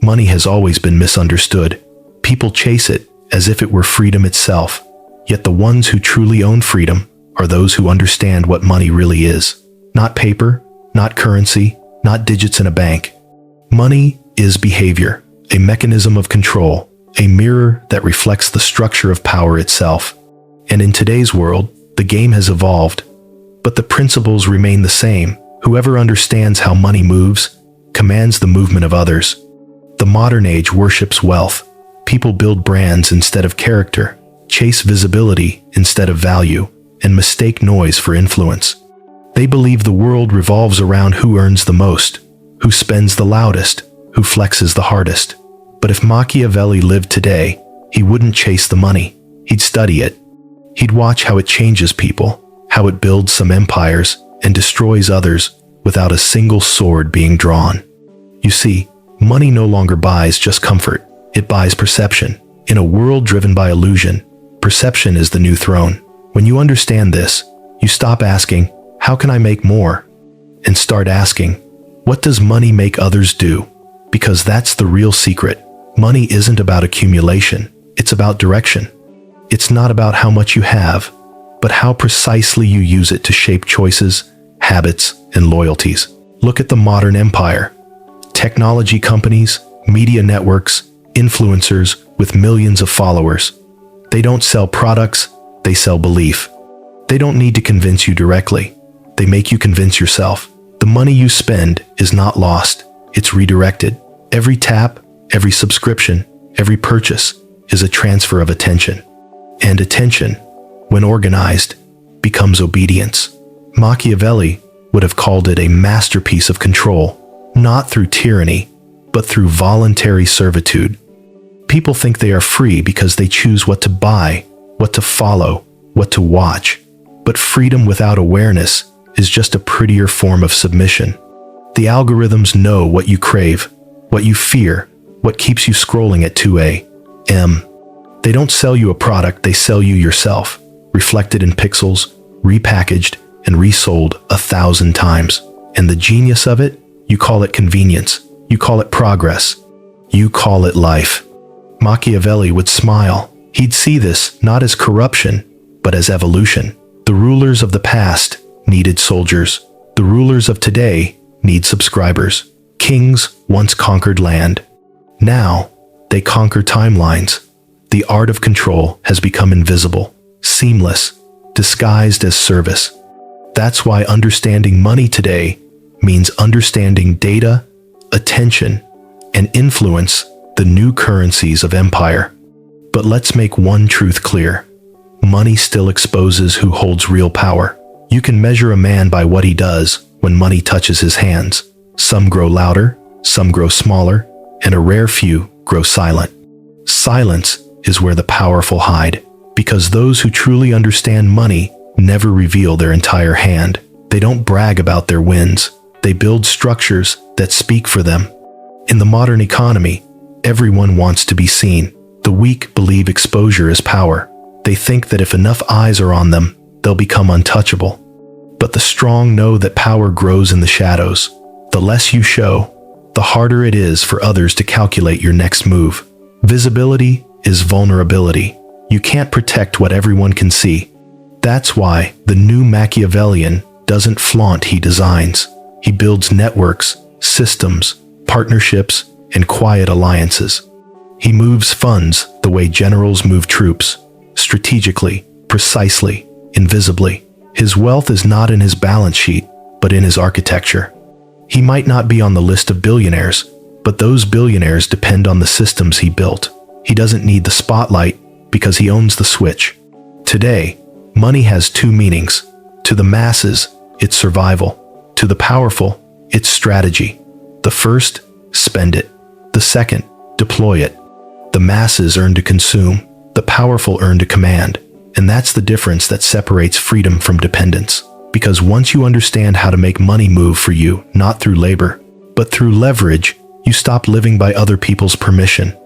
Money has always been misunderstood. People chase it as if it were freedom itself. Yet the ones who truly own freedom are those who understand what money really is. Not paper, not currency, not digits in a bank. Money is behavior, a mechanism of control, a mirror that reflects the structure of power itself. And in today's world, the game has evolved, but the principles remain the same. Whoever understands how money moves, commands the movement of others. The modern age worships wealth. People build brands instead of character, chase visibility instead of value, and mistake noise for influence. They believe the world revolves around who earns the most, who spends the loudest, who flexes the hardest. But if Machiavelli lived today, he wouldn't chase the money. He'd study it. He'd watch how it changes people, how it builds some empires and destroys others without a single sword being drawn. You see, money no longer buys just comfort. It buys perception. In a world driven by illusion, perception is the new throne. When you understand this, you stop asking, "How can I make more?" and start asking, "What does money make others do?" Because that's the real secret. Money isn't about accumulation. It's about direction. It's not about how much you have, but how precisely you use it to shape choices, habits, and loyalties. Look at the modern empire. Technology companies, media networks, influencers with millions of followers. They don't sell products, they sell belief. They don't need to convince you directly. They make you convince yourself. The money you spend is not lost, it's redirected. Every tap, every subscription, every purchase is a transfer of attention. And attention, when organized, becomes obedience. Machiavelli would have called it a masterpiece of control, not through tyranny, but through voluntary servitude. People think they are free because they choose what to buy, what to follow, what to watch. But freedom without awareness is just a prettier form of submission. The algorithms know what you crave, what you fear, what keeps you scrolling at 2 a.m. They don't sell you a product, they sell you yourself, reflected in pixels, repackaged, and resold 1,000 times. And the genius of it? You call it convenience. You call it progress. You call it life. Machiavelli would smile. He'd see this not as corruption, but as evolution. The rulers of the past needed soldiers. The rulers of today need subscribers. Kings once conquered land. Now, they conquer timelines. The art of control has become invisible, seamless, disguised as service. That's why understanding money today means understanding data, attention, and influence, the new currencies of empire. But let's make one truth clear. Money still exposes who holds real power. You can measure a man by what he does when money touches his hands. Some grow louder, some grow smaller, and a rare few grow silent. Silence is where the powerful hide, because those who truly understand money never reveal their entire hand. They don't brag about their wins. They build structures that speak for them. In the modern economy, everyone wants to be seen. The weak believe exposure is power. They think that if enough eyes are on them, they'll become untouchable. But the strong know that power grows in the shadows. The less you show, the harder it is for others to calculate your next move. Visibility is vulnerability. You can't protect what everyone can see. That's why the new Machiavellian doesn't flaunt, he designs. He builds networks, systems, partnerships, and quiet alliances. He moves funds the way generals move troops, strategically, precisely, invisibly. His wealth is not in his balance sheet, but in his architecture. He might not be on the list of billionaires, but those billionaires depend on the systems he built. He doesn't need the spotlight because he owns the switch. Today, money has two meanings. To the masses, it's survival. To the powerful, it's strategy. The first, spend it. The second, deploy it. The masses earn to consume. The powerful earn to command. And that's the difference that separates freedom from dependence. Because once you understand how to make money move for you, not through labor, but through leverage, you stop living by other people's permission.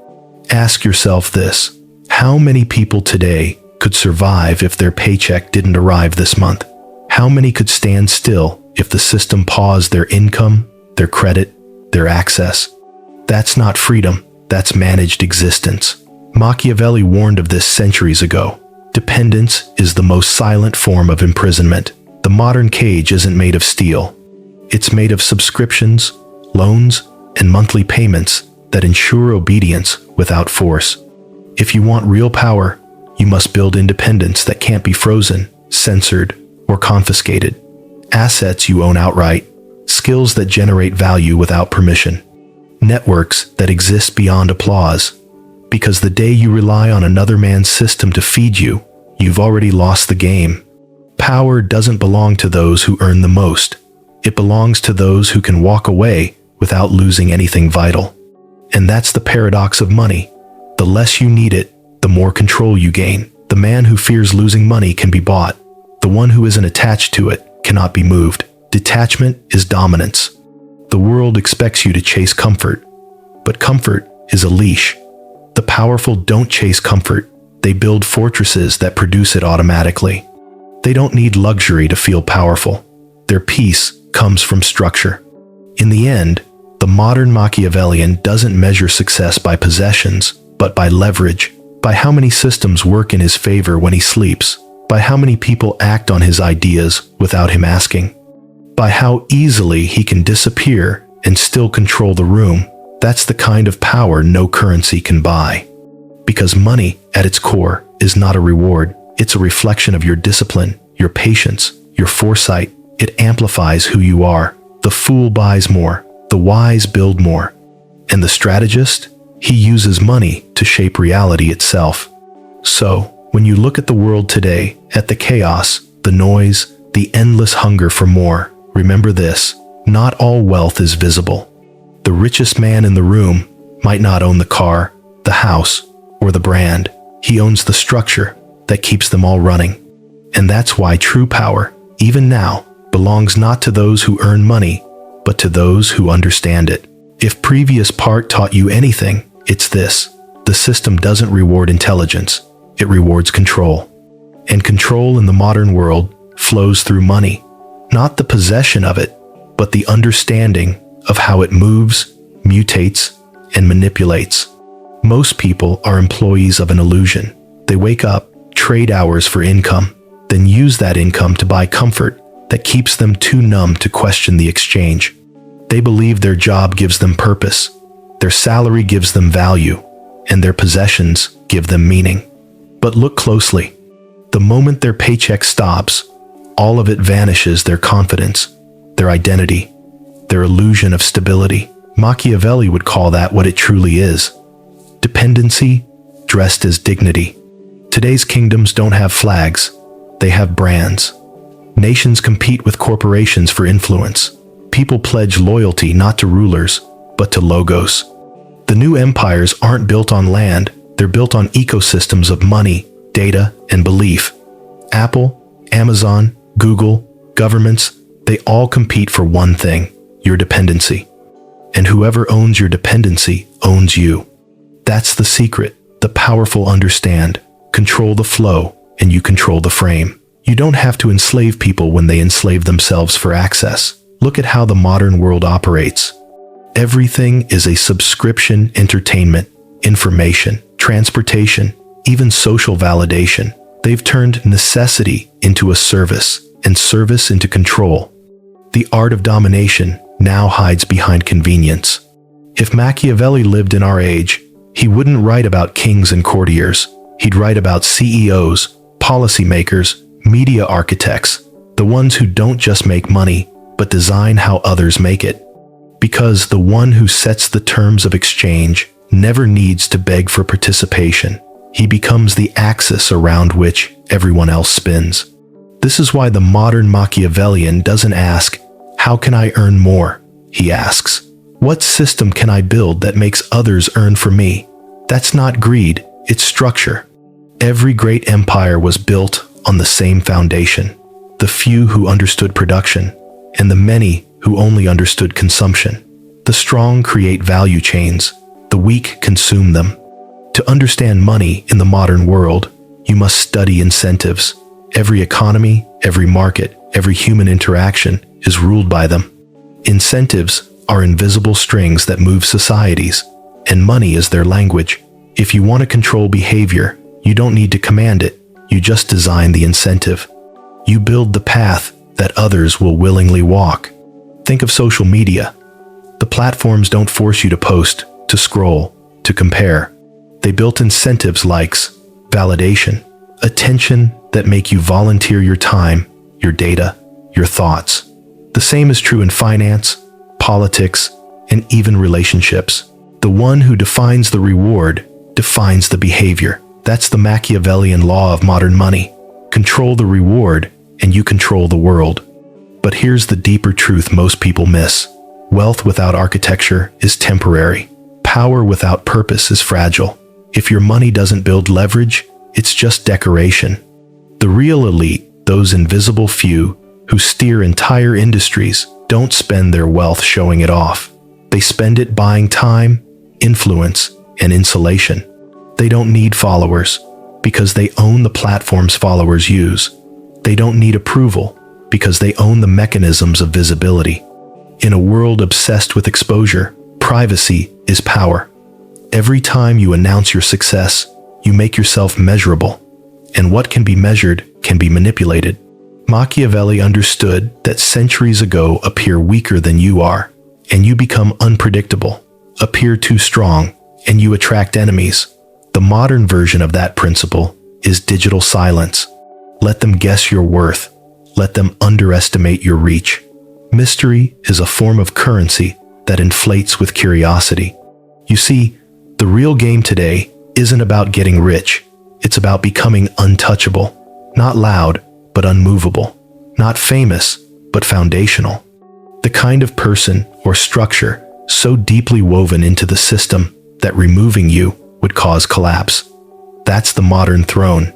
Ask yourself this: how many people today could survive if their paycheck didn't arrive this month? How many could stand still if the system paused their income, their credit, their access? That's not freedom, that's managed existence. Machiavelli warned of this centuries ago. Dependence is the most silent form of imprisonment. The modern cage isn't made of steel. It's made of subscriptions, loans, and monthly payments that ensure obedience without force. If you want real power, you must build independence that can't be frozen, censored, or confiscated. Assets you own outright, skills that generate value without permission, networks that exist beyond applause. Because the day you rely on another man's system to feed you, you've already lost the game. Power doesn't belong to those who earn the most. It belongs to those who can walk away without losing anything vital. And that's the paradox of money. The less you need it, the more control you gain. The man who fears losing money can be bought. The one who isn't attached to it cannot be moved. Detachment is dominance. The world expects you to chase comfort, but comfort is a leash. The powerful don't chase comfort. They build fortresses that produce it automatically. They don't need luxury to feel powerful. Their peace comes from structure. In the end, the modern Machiavellian doesn't measure success by possessions, but by leverage, by how many systems work in his favor when he sleeps, by how many people act on his ideas without him asking, by how easily he can disappear and still control the room. That's the kind of power no currency can buy. Because money, at its core, is not a reward. It's a reflection of your discipline, your patience, your foresight. It amplifies who you are. The fool buys more. The wise build more. And the strategist? He uses money to shape reality itself. So, when you look at the world today, at the chaos, the noise, the endless hunger for more, remember this: not all wealth is visible. The richest man in the room might not own the car, the house, or the brand. He owns the structure that keeps them all running. And that's why true power, even now, belongs not to those who earn money, but to those who understand it. If previous part taught you anything, it's this: the system doesn't reward intelligence, it rewards control. And control in the modern world flows through money, not the possession of it, but the understanding of how it moves, mutates, and manipulates. Most people are employees of an illusion. They wake up, trade hours for income, then use that income to buy comfort that keeps them too numb to question the exchange. They believe their job gives them purpose, their salary gives them value, and their possessions give them meaning. But look closely. The moment their paycheck stops, all of it vanishes: their confidence, their identity, their illusion of stability. Machiavelli would call that what it truly is: dependency dressed as dignity. Today's kingdoms don't have flags, they have brands. Nations compete with corporations for influence. People pledge loyalty not to rulers, but to logos. The new empires aren't built on land, they're built on ecosystems of money, data, and belief. Apple, Amazon, Google, governments, they all compete for one thing: your dependency. And whoever owns your dependency owns you. That's the secret. The powerful understand. Control the flow, and you control the frame. You don't have to enslave people when they enslave themselves for access. Look at how the modern world operates. Everything is a subscription: entertainment, information, transportation, even social validation. They've turned necessity into a service, and service into control. The art of domination now hides behind convenience. If Machiavelli lived in our age, he wouldn't write about kings and courtiers. He'd write about CEOs, policymakers, media architects, the ones who don't just make money, but design how others make it. Because the one who sets the terms of exchange never needs to beg for participation. He becomes the axis around which everyone else spins. This is why the modern Machiavellian doesn't ask, "How can I earn more?" He asks, "What system can I build that makes others earn for me?" That's not greed, it's structure. Every great empire was built on the same foundation: the few who understood production, and the many who only understood consumption. The strong create value chains, the weak consume them. To understand money in the modern world, you must study incentives. Every economy, every market, every human interaction is ruled by them. Incentives are invisible strings that move societies, and money is their language. If you want to control behavior, you don't need to command it, you just design the incentive. You build the path that others will willingly walk. Think of social media. The platforms don't force you to post, to scroll, to compare. They built incentives, likes, validation, attention that make you volunteer your time, your data, your thoughts. The same is true in finance, politics, and even relationships. The one who defines the reward defines the behavior. That's the Machiavellian law of modern money. Control the reward, and you control the world. But here's the deeper truth most people miss. Wealth without architecture is temporary. Power without purpose is fragile. If your money doesn't build leverage, it's just decoration. The real elite, those invisible few who steer entire industries, don't spend their wealth showing it off. They spend it buying time, influence, and insulation. They don't need followers because they own the platforms followers use. They don't need approval because they own the mechanisms of visibility. In a world obsessed with exposure, privacy is power. Every time you announce your success, you make yourself measurable. And what can be measured can be manipulated. Machiavelli understood that centuries ago appear weaker than you are, and you become unpredictable. Appear too strong, and you attract enemies. The modern version of that principle is digital silence. Let them guess your worth. Let them underestimate your reach. Mystery is a form of currency that inflates with curiosity. You see, the real game today isn't about getting rich. It's about becoming untouchable. Not loud, but unmovable. Not famous, but foundational. The kind of person or structure so deeply woven into the system that removing you would cause collapse. That's the modern throne.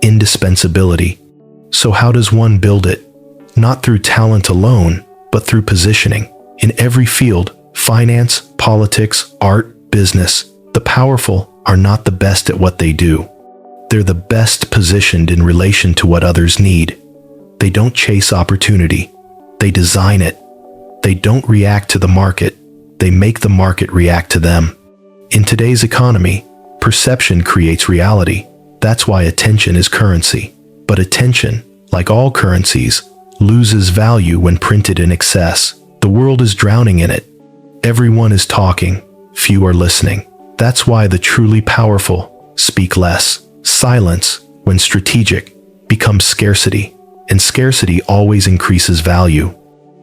Indispensability. So how does one build it? Not through talent alone, but through positioning. In every field, finance, politics, art, business, the powerful are not the best at what they do. They're the best positioned in relation to what others need. They don't chase opportunity. They design it. They don't react to the market. They make the market react to them. In today's economy, perception creates reality. That's why attention is currency. But attention, like all currencies, loses value when printed in excess. The world is drowning in it. Everyone is talking. Few are listening. That's why the truly powerful speak less. Silence, when strategic, becomes scarcity, and scarcity always increases value.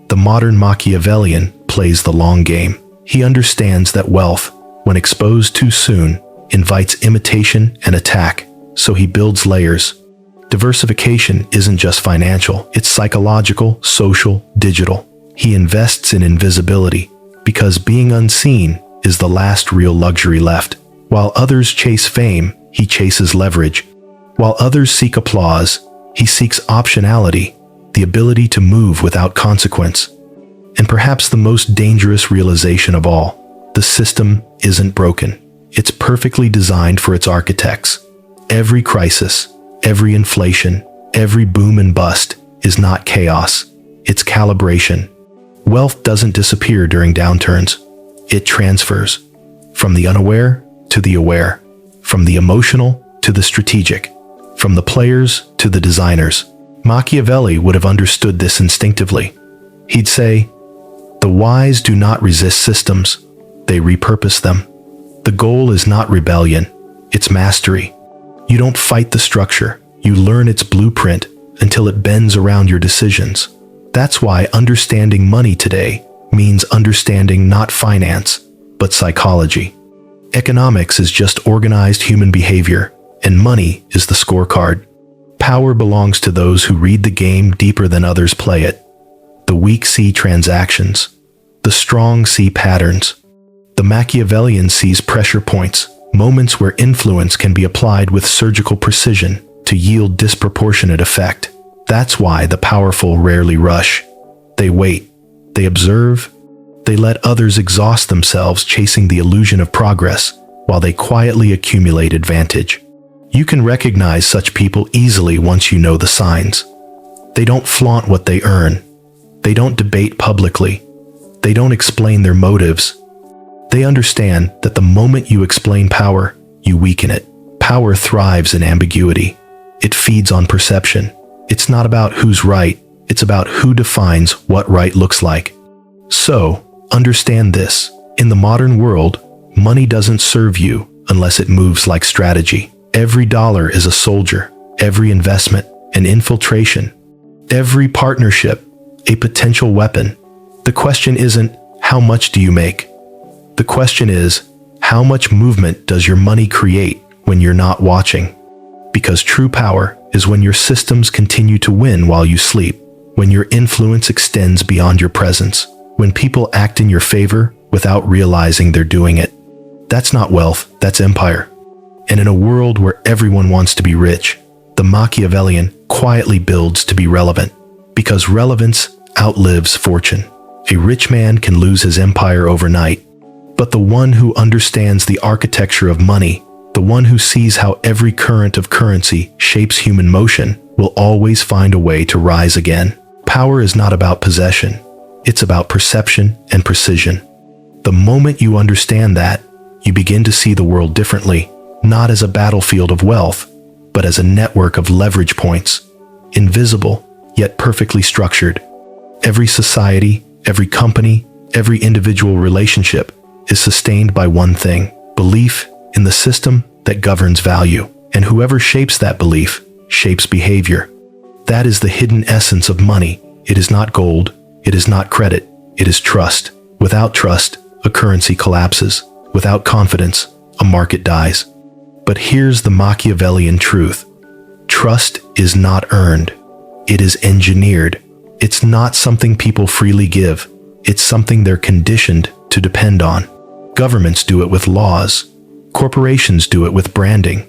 The modern Machiavellian plays the long game. He understands that wealth, when exposed too soon, invites imitation and attack, so he builds layers. Diversification isn't just financial, it's psychological, social, digital. He invests in invisibility, because being unseen is the last real luxury left. While others chase fame, he chases leverage. While others seek applause, he seeks optionality, the ability to move without consequence. And perhaps the most dangerous realization of all, the system isn't broken. It's perfectly designed for its architects. Every crisis, every inflation, every boom and bust is not chaos. It's calibration. Wealth doesn't disappear during downturns. It transfers from the unaware to the aware, from the emotional to the strategic, from the players to the designers. Machiavelli would have understood this instinctively. He'd say, "The wise do not resist systems, they repurpose them. The goal is not rebellion, it's mastery. You don't fight the structure, you learn its blueprint until it bends around your decisions." That's why understanding money today means understanding not finance, but psychology. Economics is just organized human behavior, and money is the scorecard. Power belongs to those who read the game deeper than others play it. The weak see transactions. The strong see patterns. The Machiavellian sees pressure points, moments where influence can be applied with surgical precision to yield disproportionate effect. That's why the powerful rarely rush. They wait. They observe. They let others exhaust themselves chasing the illusion of progress while they quietly accumulate advantage. You can recognize such people easily once you know the signs. They don't flaunt what they earn. They don't debate publicly. They don't explain their motives. They understand that the moment you explain power, you weaken it. Power thrives in ambiguity. It feeds on perception. It's not about who's right, it's about who defines what right looks like. So, understand this. In the modern world, money doesn't serve you unless it moves like strategy. Every dollar is a soldier, every investment an infiltration, every partnership a potential weapon. The question isn't, how much do you make? The question is, how much movement does your money create when you're not watching? Because true power is when your systems continue to win while you sleep, when your influence extends beyond your presence, when people act in your favor without realizing they're doing it. That's not wealth, that's empire. And in a world where everyone wants to be rich, the Machiavellian quietly builds to be relevant, because relevance outlives fortune. A rich man can lose his empire overnight, but the one who understands the architecture of money, the one who sees how every current of currency shapes human motion, will always find a way to rise again. Power is not about possession, it's about perception and precision. The moment you understand that, you begin to see the world differently, not as a battlefield of wealth, but as a network of leverage points, invisible, yet perfectly structured. Every society, every company, every individual relationship is sustained by one thing: belief in the system that governs value. And whoever shapes that belief shapes behavior. That is the hidden essence of money. It is not gold, it is not credit, it is trust. Without trust, a currency collapses. Without confidence, a market dies. But here's the Machiavellian truth. Trust is not earned. It is engineered. It's not something people freely give. It's something they're conditioned to depend on. Governments do it with laws. Corporations do it with branding.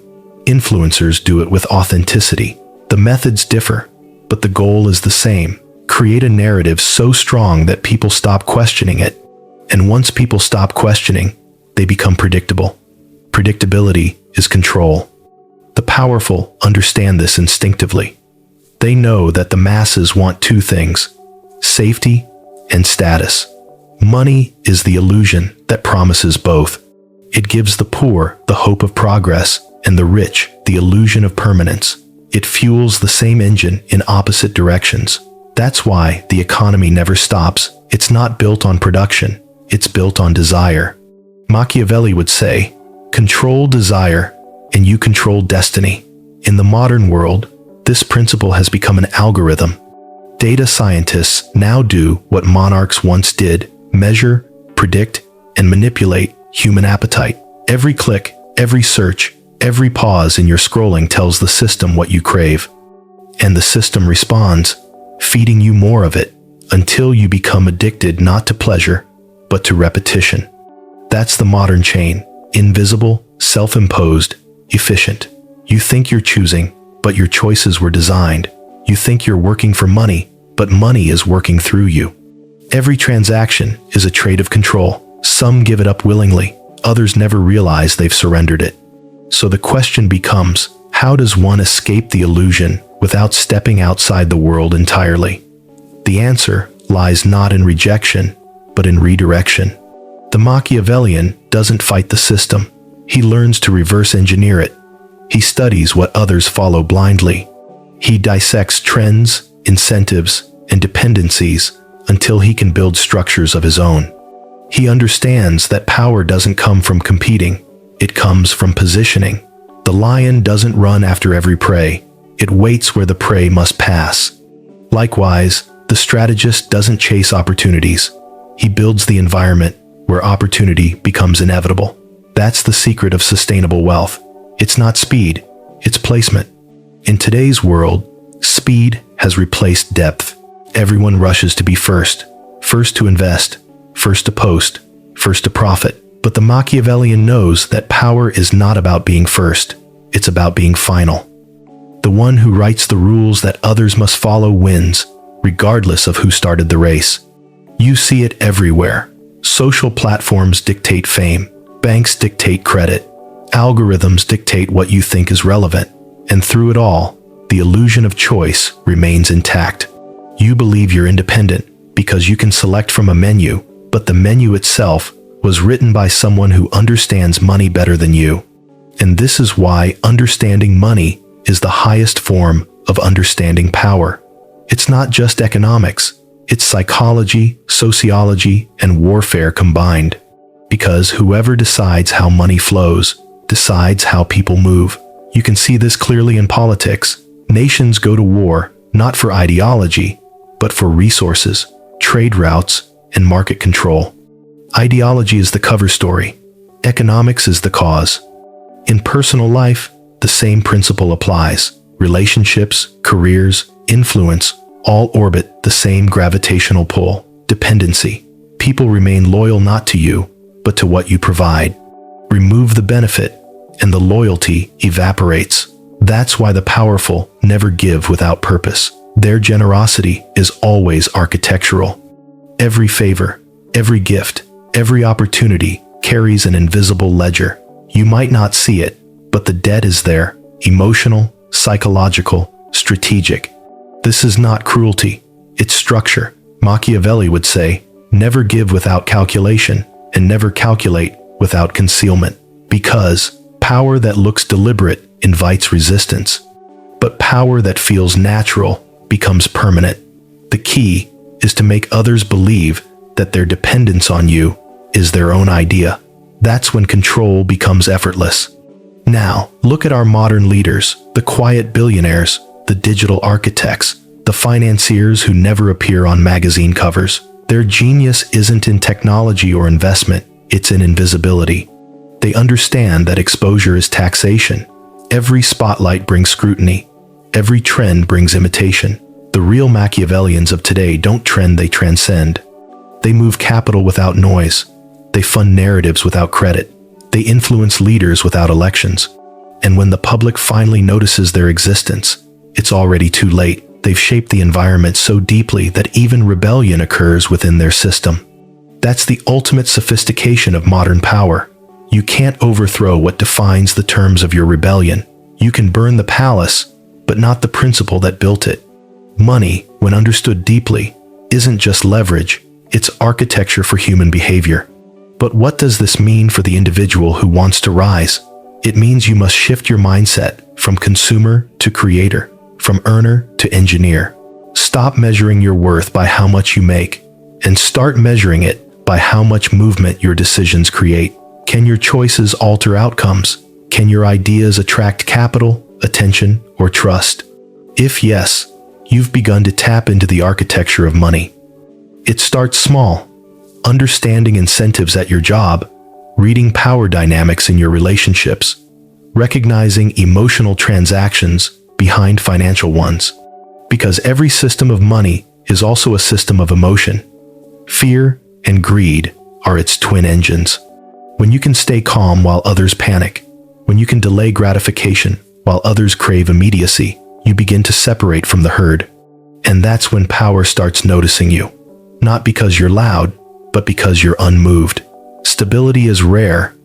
Influencers do it with authenticity. The methods differ, but the goal is the same. Create a narrative so strong that people stop questioning it. And once people stop questioning, they become predictable. Predictability is control. The powerful understand this instinctively. They know that the masses want two things: safety and status. Money is the illusion that promises both. It gives the poor the hope of progress and the rich the illusion of permanence. It fuels the same engine in opposite directions. That's why the economy never stops. It's not built on production, it's built on desire. Machiavelli would say, control desire and you control destiny. In the modern world, this principle has become an algorithm. Data scientists now do what monarchs once did: measure, predict, and manipulate human appetite. Every click, every search, every pause in your scrolling tells the system what you crave. And the system responds, feeding you more of it, until you become addicted not to pleasure, but to repetition. That's the modern chain: invisible, self-imposed, efficient. You think you're choosing, but your choices were designed. You think you're working for money, but money is working through you. Every transaction is a trade of control. Some give it up willingly, others never realize they've surrendered it. So the question becomes, how does one escape the illusion without stepping outside the world entirely? The answer lies not in rejection, but in redirection. The Machiavellian doesn't fight the system. He learns to reverse engineer it. He studies what others follow blindly. He dissects trends, incentives, and dependencies until he can build structures of his own. He understands that power doesn't come from competing, it comes from positioning. The lion doesn't run after every prey, it waits where the prey must pass. Likewise, the strategist doesn't chase opportunities, he builds the environment where opportunity becomes inevitable. That's the secret of sustainable wealth. It's not speed, it's placement. In today's world, speed has replaced depth. Everyone rushes to be first to invest, first to post, first to profit. But the Machiavellian knows that power is not about being first, it's about being final. The one who writes the rules that others must follow wins, regardless of who started the race. You see it everywhere. Social platforms dictate fame, banks dictate credit, algorithms dictate what you think is relevant, and through it all, the illusion of choice remains intact. You believe you're independent because you can select from a menu, but the menu itself was written by someone who understands money better than you. And this is why understanding money is the highest form of understanding power. It's not just economics, it's psychology, sociology, and warfare combined. Because whoever decides how money flows, decides how people move. You can see this clearly in politics. Nations go to war, not for ideology, but for resources, trade routes, and market control. Ideology is the cover story. Economics is the cause. In personal life, the same principle applies. Relationships, careers, influence, all orbit the same gravitational pull. Dependency. People remain loyal not to you, but to what you provide. Remove the benefit, and the loyalty evaporates. That's why the powerful never give without purpose. Their generosity is always architectural. Every favor, every gift, every opportunity carries an invisible ledger. You might not see it, but the debt is there, emotional, psychological, strategic. This is not cruelty, it's structure. Machiavelli would say, never give without calculation, and never calculate without concealment. Because power that looks deliberate invites resistance, but power that feels natural becomes permanent. The key is to make others believe that their dependence on you is their own idea. That's when control becomes effortless. Now, look at our modern leaders, the quiet billionaires, the digital architects, the financiers who never appear on magazine covers. Their genius isn't in technology or investment, it's in invisibility. They understand that exposure is taxation. Every spotlight brings scrutiny. Every trend brings imitation. The real Machiavellians of today don't trend, they transcend. They move capital without noise. They fund narratives without credit. They influence leaders without elections. And when the public finally notices their existence, it's already too late. They've shaped the environment so deeply that even rebellion occurs within their system. That's the ultimate sophistication of modern power. You can't overthrow what defines the terms of your rebellion. You can burn the palace, but not the principle that built it. Money, when understood deeply, isn't just leverage, it's architecture for human behavior. But what does this mean for the individual who wants to rise? It means you must shift your mindset from consumer to creator, from earner to engineer. Stop measuring your worth by how much you make, and start measuring it by how much movement your decisions create. Can your choices alter outcomes? Can your ideas attract capital, attention, or trust? If yes, you've begun to tap into the architecture of money. It starts small. Understanding incentives at your job, reading power dynamics in your relationships, recognizing emotional transactions behind financial ones. Because every system of money is also a system of emotion. Fear and greed are its twin engines. When you can stay calm while others panic, when you can delay gratification while others crave immediacy, you begin to separate from the herd. And that's when power starts noticing you. Not because you're loud, but because you're unmoved. Stability is rare.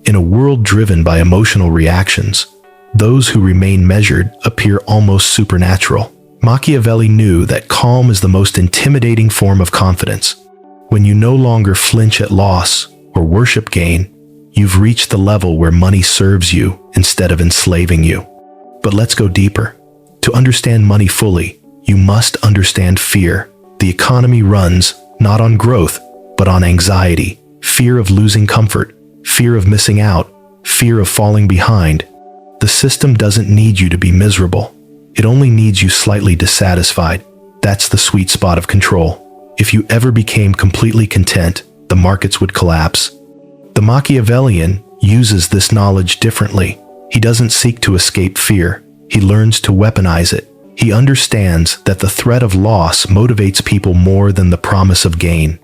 In a world driven by emotional reactions, those who remain measured appear almost supernatural. Machiavelli knew that calm is the most intimidating form of confidence. When you no longer flinch at loss or worship gain, you've reached the level where money serves you instead of enslaving you. But let's go deeper. To understand money fully, you must understand fear. The economy runs not on growth, but on anxiety, fear of losing comfort, fear of missing out, fear of falling behind. The system doesn't need you to be miserable. It only needs you slightly dissatisfied. That's the sweet spot of control. If you ever became completely content, the markets would collapse. The Machiavellian uses this knowledge differently. He doesn't seek to escape fear. He learns to weaponize it. He understands that the threat of loss motivates people more than the promise of gain.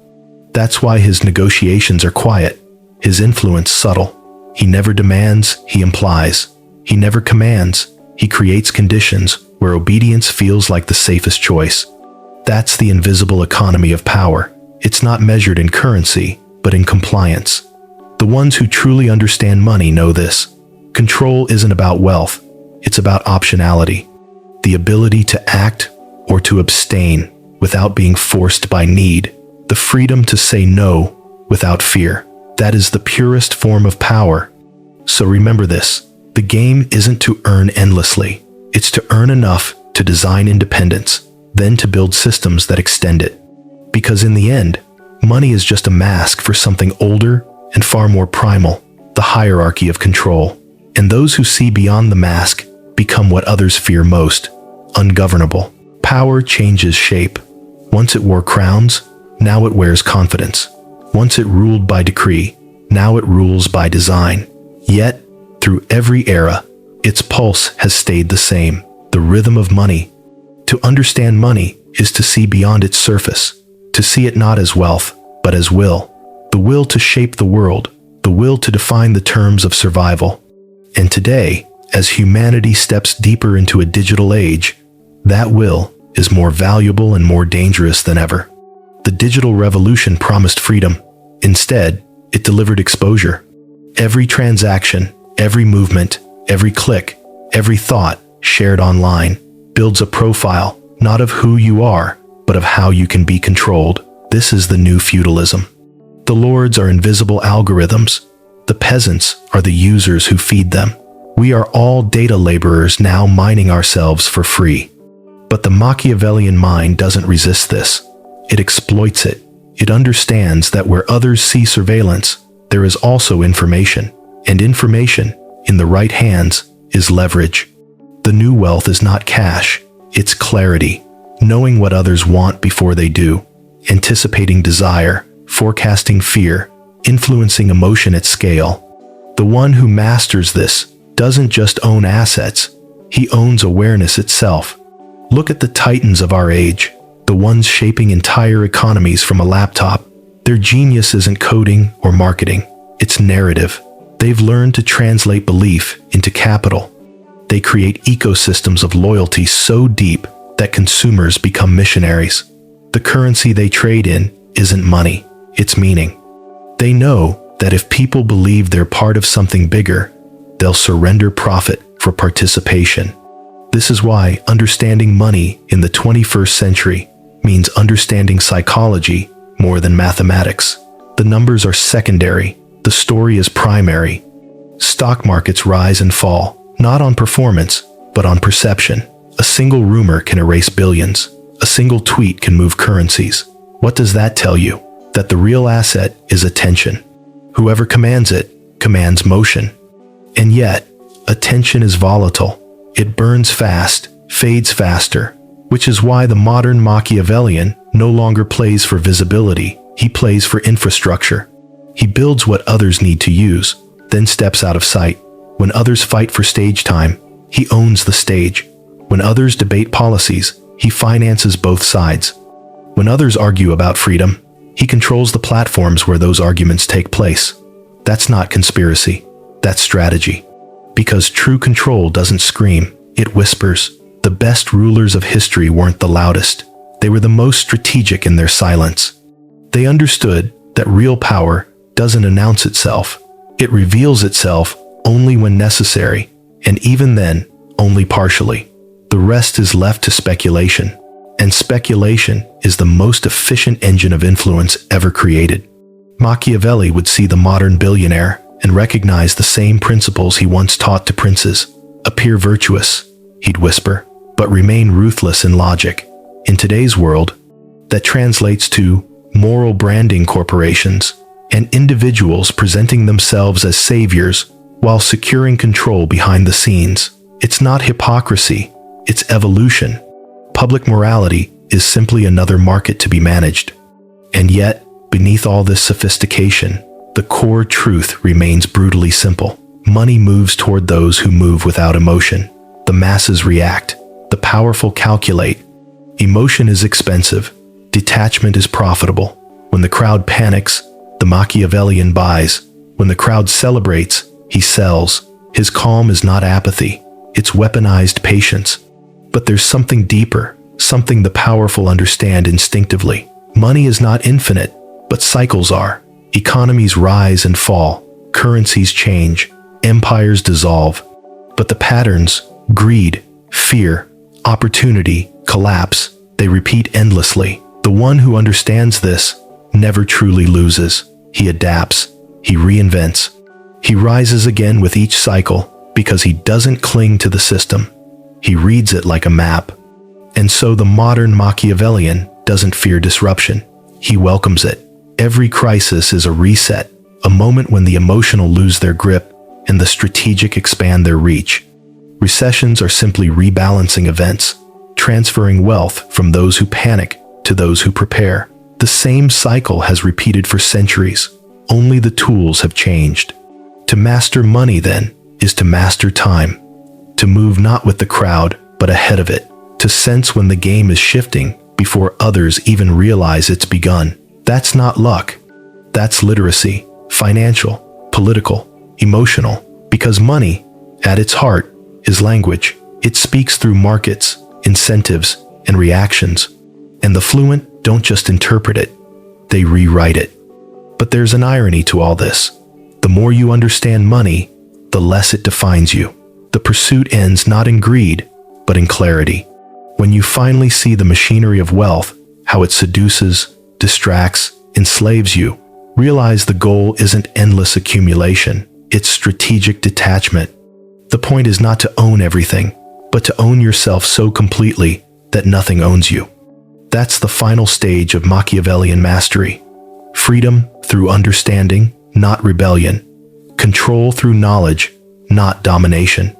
That's why his negotiations are quiet, his influence subtle. He never demands, he implies. He never commands, he creates conditions where obedience feels like the safest choice. That's the invisible economy of power. It's not measured in currency, but in compliance. The ones who truly understand money know this. Control isn't about wealth, it's about optionality. The ability to act or to abstain without being forced by need. the freedom to say no without fear. That is the purest form of power. So remember this, the game isn't to earn endlessly. It's to earn enough to design independence, then to build systems that extend it. Because in the end, money is just a mask for something older and far more primal, the hierarchy of control. And those who see beyond the mask become what others fear most, ungovernable. Power changes shape. Once it wore crowns, now it wears confidence. Once it ruled by decree, now it rules by design. Yet, through every era, its pulse has stayed the same, the rhythm of money. To understand money is to see beyond its surface, to see it not as wealth, but as will. The will to shape the world, the will to define the terms of survival. And today, as humanity steps deeper into a digital age, that will is more valuable and more dangerous than ever. The digital revolution promised freedom. Instead, it delivered exposure. Every transaction, every movement, every click, every thought shared online builds a profile, not of who you are, but of how you can be controlled. This is the new feudalism. The lords are invisible algorithms. The peasants are the users who feed them. We are all data laborers now mining ourselves for free. But the Machiavellian mind doesn't resist this. It exploits it. It understands that where others see surveillance, there is also information. And information, in the right hands, is leverage. The new wealth is not cash, it's clarity. Knowing what others want before they do. Anticipating desire, forecasting fear, influencing emotion at scale. The one who masters this doesn't just own assets, he owns awareness itself. Look at the titans of our age, the ones shaping entire economies from a laptop. Their genius isn't coding or marketing, it's narrative. They've learned to translate belief into capital. They create ecosystems of loyalty so deep that consumers become missionaries. The currency they trade in isn't money, it's meaning. They know that if people believe they're part of something bigger, they'll surrender profit for participation. This is why understanding money in the 21st century means understanding psychology more than mathematics. The numbers are secondary, the story is primary. Stock markets rise and fall, not on performance, but on perception. A single rumor can erase billions. A single tweet can move currencies. What does that tell you? That the real asset is attention. Whoever commands it, commands motion. And yet, attention is volatile. It burns fast, fades faster, which is why the modern Machiavellian no longer plays for visibility, he plays for infrastructure. He builds what others need to use, then steps out of sight. When others fight for stage time, he owns the stage. When others debate policies, he finances both sides. When others argue about freedom, he controls the platforms where those arguments take place. That's not conspiracy, that's strategy. Because true control doesn't scream, it whispers. The best rulers of history weren't the loudest. They were the most strategic in their silence. They understood that real power doesn't announce itself. It reveals itself only when necessary, and even then, only partially. The rest is left to speculation. And speculation is the most efficient engine of influence ever created. Machiavelli would see the modern billionaire and recognize the same principles he once taught to princes. Appear virtuous, he'd whisper, but remain ruthless in logic. In today's world, that translates to moral branding corporations and individuals presenting themselves as saviors while securing control behind the scenes. It's not hypocrisy, it's evolution. Public morality is simply another market to be managed. And yet, beneath all this sophistication, the core truth remains brutally simple. Money moves toward those who move without emotion. The masses react. The powerful calculate. Emotion is expensive. Detachment is profitable. When the crowd panics, the Machiavellian buys. When the crowd celebrates, he sells. His calm is not apathy. It's weaponized patience. But there's something deeper, something the powerful understand instinctively. Money is not infinite, but cycles are. Economies rise and fall, currencies change, empires dissolve. But the patterns, greed, fear, opportunity, collapse, they repeat endlessly. The one who understands this never truly loses. He adapts, he reinvents, he rises again with each cycle because he doesn't cling to the system. He reads it like a map. And so the modern Machiavellian doesn't fear disruption. He welcomes it. Every crisis is a reset, a moment when the emotional lose their grip and the strategic expand their reach. Recessions are simply rebalancing events, transferring wealth from those who panic to those who prepare. The same cycle has repeated for centuries. Only the tools have changed. To master money, then, is to master time. To move not with the crowd, but ahead of it. To sense when the game is shifting before others even realize it's begun. That's not luck. That's literacy, financial, political, emotional. Because money, at its heart, is language. It speaks through markets, incentives, and reactions. And the fluent don't just interpret it, they rewrite it. But there's an irony to all this. The more you understand money, the less it defines you. The pursuit ends not in greed, but in clarity. When you finally see the machinery of wealth, how it seduces, distracts, enslaves you, realize the goal isn't endless accumulation, it's strategic detachment. The point is not to own everything, but to own yourself so completely that nothing owns you. That's the final stage of Machiavellian mastery. Freedom through understanding, not rebellion. Control through knowledge, not domination.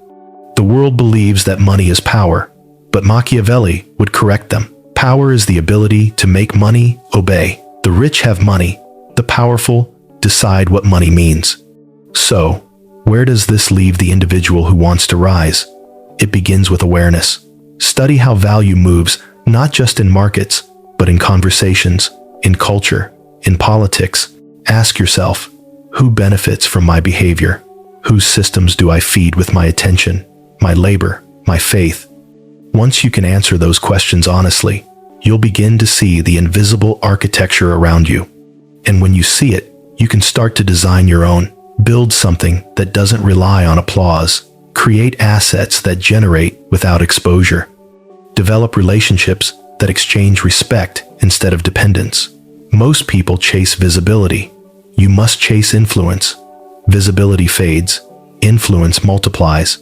The world believes that money is power, but Machiavelli would correct them. Power is the ability to make money obey. The rich have money, the powerful decide what money means. So, where does this leave the individual who wants to rise? It begins with awareness. Study how value moves, not just in markets, but in conversations, in culture, in politics. Ask yourself, who benefits from my behavior? Whose systems do I feed with my attention, my labor, my faith? Once you can answer those questions honestly, you'll begin to see the invisible architecture around you. And when you see it, you can start to design your own. Build something that doesn't rely on applause. Create assets that generate without exposure. Develop relationships that exchange respect instead of dependence. Most people chase visibility. You must chase influence. Visibility fades. Influence multiplies.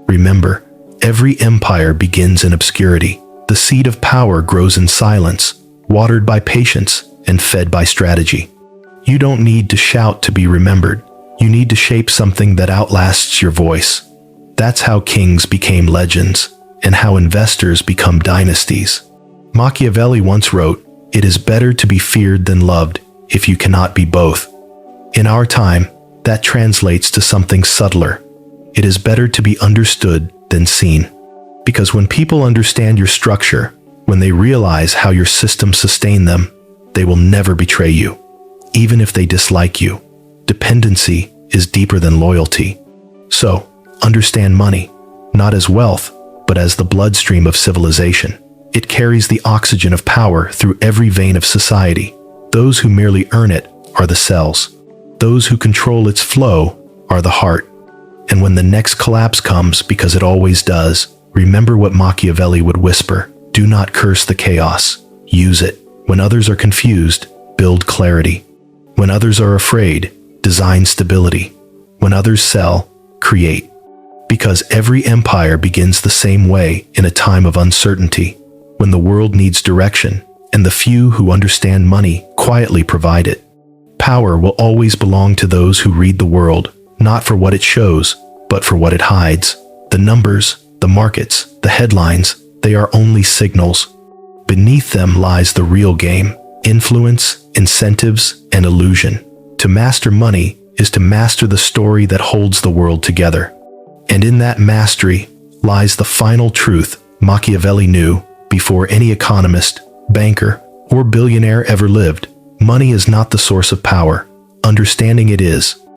Remember, every empire begins in obscurity. The seed of power grows in silence, watered by patience and fed by strategy. You don't need to shout to be remembered. You need to shape something that outlasts your voice. That's how kings became legends, and how investors become dynasties. Machiavelli once wrote, "It is better to be feared than loved, if you cannot be both." In our time, that translates to something subtler. It is better to be understood than seen. Because when people understand your structure, when they realize how your systems sustain them, they will never betray you, even if they dislike you. Dependency is deeper than loyalty. So, understand money, not as wealth, but as the bloodstream of civilization. It carries the oxygen of power through every vein of society. Those who merely earn it are the cells. Those who control its flow are the heart. And when the next collapse comes, because it always does, remember what Machiavelli would whisper: do not curse the chaos, use it. When others are confused, build clarity. When others are afraid, design stability. When others sell, create. Because every empire begins the same way in a time of uncertainty, when the world needs direction, and the few who understand money quietly provide it. Power will always belong to those who read the world, not for what it shows, but for what it hides. The numbers, the markets, the headlines, they are only signals. Beneath them lies the real game: influence, incentives, and illusion. To master money is to master the story that holds the world together. And in that mastery lies the final truth Machiavelli knew before any economist, banker, or billionaire ever lived. Money is not the source of power. Understanding it is.